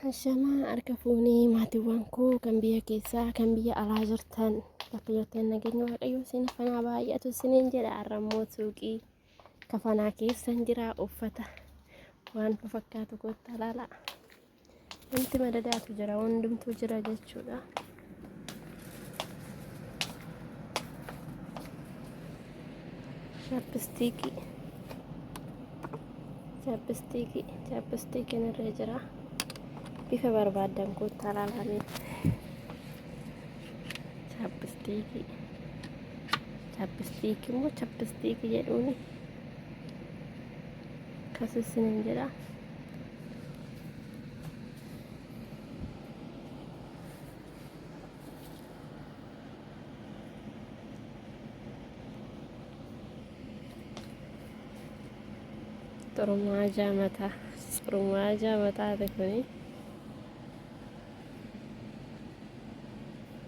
Hashamaa harka fuunee maatiiwwan koo kan biyya keessaa kan biyya alaa jirtan bakka jirtan nageenya waaqayyoo isin fanaa baay'atu isiniin jedha. Har'ammoo suuqii kafanaa keessan jira uffata waan fakkaatu kottaa ilaala. Wanti madadaatu jira hundumtuu jira jechuudha. Chappistiikiin irra jira. Bifa barbaadan kottaa ilaalanii. Chappistiikii immoo chappistiikii jedhuuni akkas isiniin jedha. Xurumaa jaamataati kuni.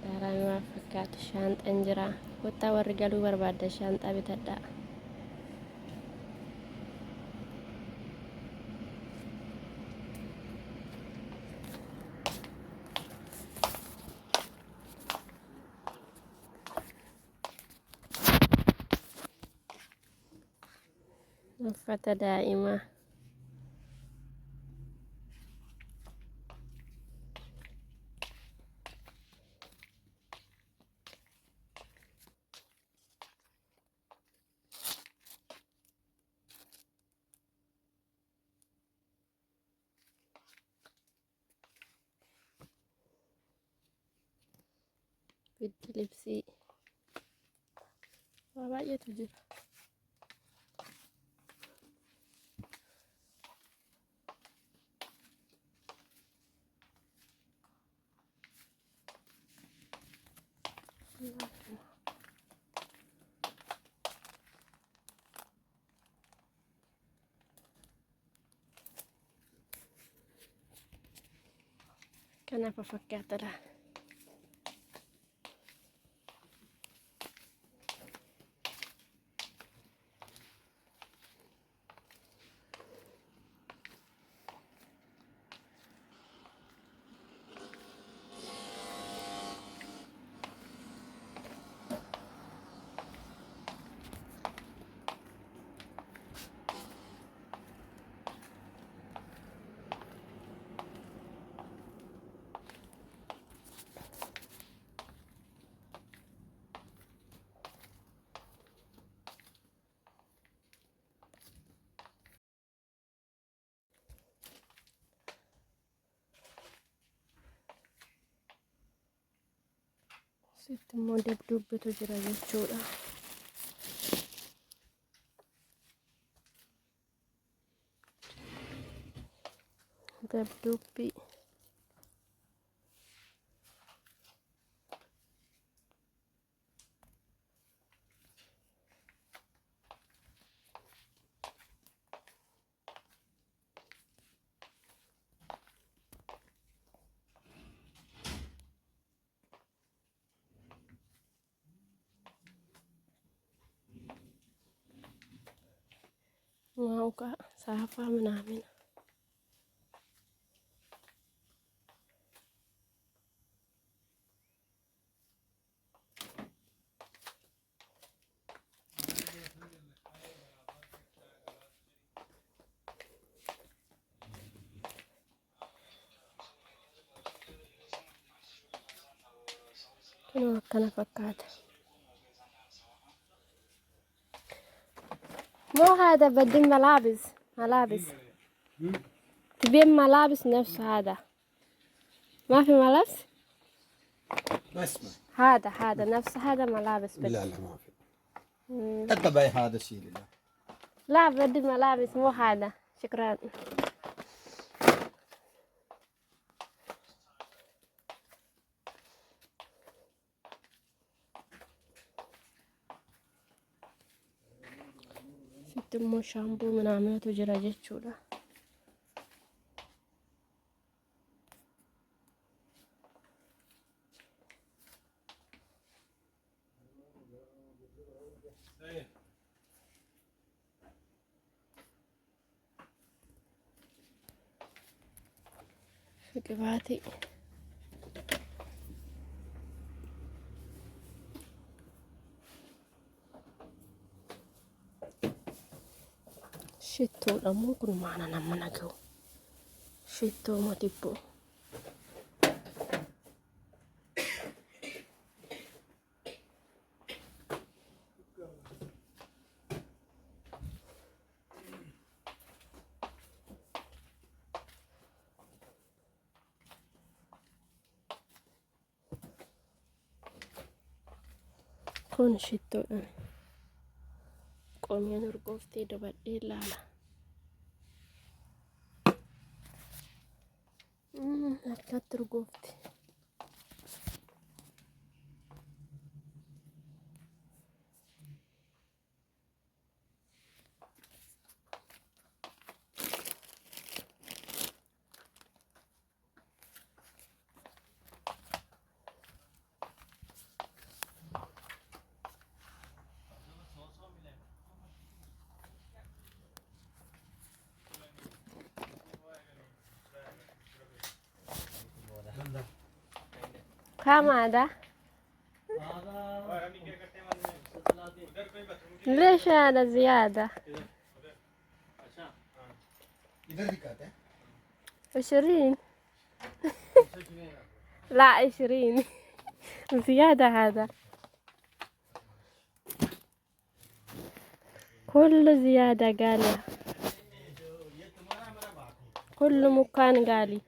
Daaraan waan fakkaatu shaanxaan jira. Kottaa warri galuu barbaaddan shaanxaa bitadhaa. Uffata daa'imaa. Biddi libsii. Waa baay'eetu jira. Kanaaf fakkaatadha. Asitti immoo dabdubbitu jira jechuudha. Dabdubbii. Mauka saafaa ምናምን kunoo akkana fakkaata. مو هذا بدي ملابس تبين ملابس نفس هذا ما في ملابس هذا نفس هذا ملابس بدي. لا ما في تبعي هذا الشيء لا بدي ملابس مو هذا شكرا. immoo shaambuu ምናምነቱ jira jechuudha. قباتي شتو الأمو كل معنا نمنا جو شتو ما تبو كون شتو قومي نرقفتي دبدي لالا أكثر رقفتي كم هذا؟ ليش هذا زيادة؟ इधर दिखाते हैं 20 لا 20 زيادة هذا كل زيادة قالها كل مكان قالي